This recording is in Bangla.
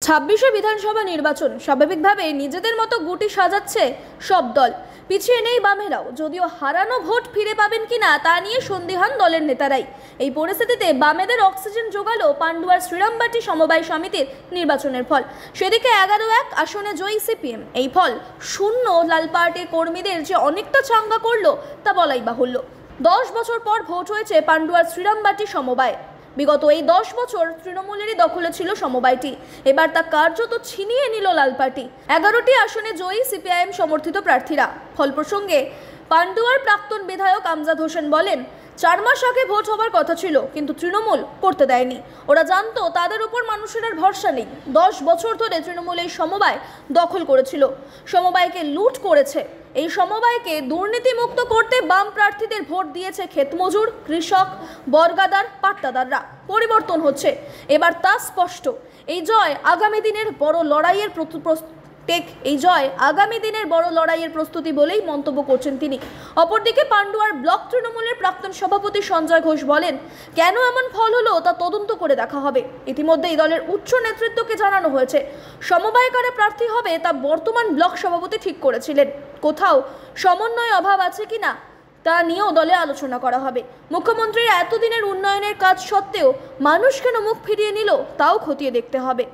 ছাব্বিশে বিধানসভা নির্বাচন স্বাভাবিকভাবে নিজেদের মতো গুটি সাজাচ্ছে সব দল। পিছিয়ে নেই বামেরাও, যদিও হারানো ভোট ফিরে পাবেন কিনা তা নিয়ে সন্দিহান দলের নেতারাই। এই পরিস্থিতিতে বামেদের অক্সিজেন জোগালো পান্ডুয়ার শ্রীরামবাটি সমবায় সমিতির নির্বাচনের ফল। সেদিকে 11-1 আসনে জয়ী সিপিএম। এই ফল শূন্য লাল পার্টির কর্মীদের যে অনেকটা চাঙ্গা করলো তা বলাই বাহুল্য। 10 বছর পর ভোট হয়েছে পান্ডুয়ার শ্রীরামবাটি সমবায়। বিগত এই 10 বছর তৃণমূলেরই দখলে ছিল সমবায়টি, এবার তা কার্যত ছিনিয়ে নিল লাল পার্টি। 11টি আসনে জয়ী সিপিআইএম সমর্থিত প্রার্থীরা। ফল প্রসঙ্গে পান্ডুয়ার প্রাক্তন বিধায়ক আমজাদ হোসেন বলেন, 4 মাস আগে ভোট হবার কথা ছিল, কিন্তু তৃণমূল করতে দেয়নি। ওরা জানতো তাদের উপর মানুষের আর ভরসা নেই। 10 বছর ধরে তৃণমূল এই সমবায় দখল করেছিল, সমবায়কে লুট করেছে। এই সমবায়কে দুর্নীতিমুক্ত করতে বাম প্রার্থীদের ভোট দিয়েছে ক্ষেতমজুর, কৃষক, বর্গাদার, পাট্টাদাররা। পরিবর্তন হচ্ছে, এবার তা স্পষ্ট। এই জয় আগামী দিনের বড় লড়াইয়ের প্রস্তুতি বলেই মন্তব্য করছেন তিনি। অপরদিকে পান্ডুয়ার ব্লক তৃণমূলের প্রাক্তন সভাপতি সঞ্জয় ঘোষ বলেন, কেন এমন ফল হলো তা তদন্ত করে দেখা হবে। ইতিমধ্যে এই দলের উচ্চ নেতৃত্বকে জানানো হয়েছে। সমবায় কারা প্রার্থী হবে তা বর্তমান ব্লক সভাপতি ঠিক করেছিলেন। কোথাও সমন্বয় অভাব আছে কিনা তা নিয়েও দলে আলোচনা করা হবে। মুখ্যমন্ত্রীর এতদিনের উন্নয়নের কাজ সত্ত্বেও মানুষ কেন মুখ ফিরিয়ে নিল তাও খতিয়ে দেখতে হবে।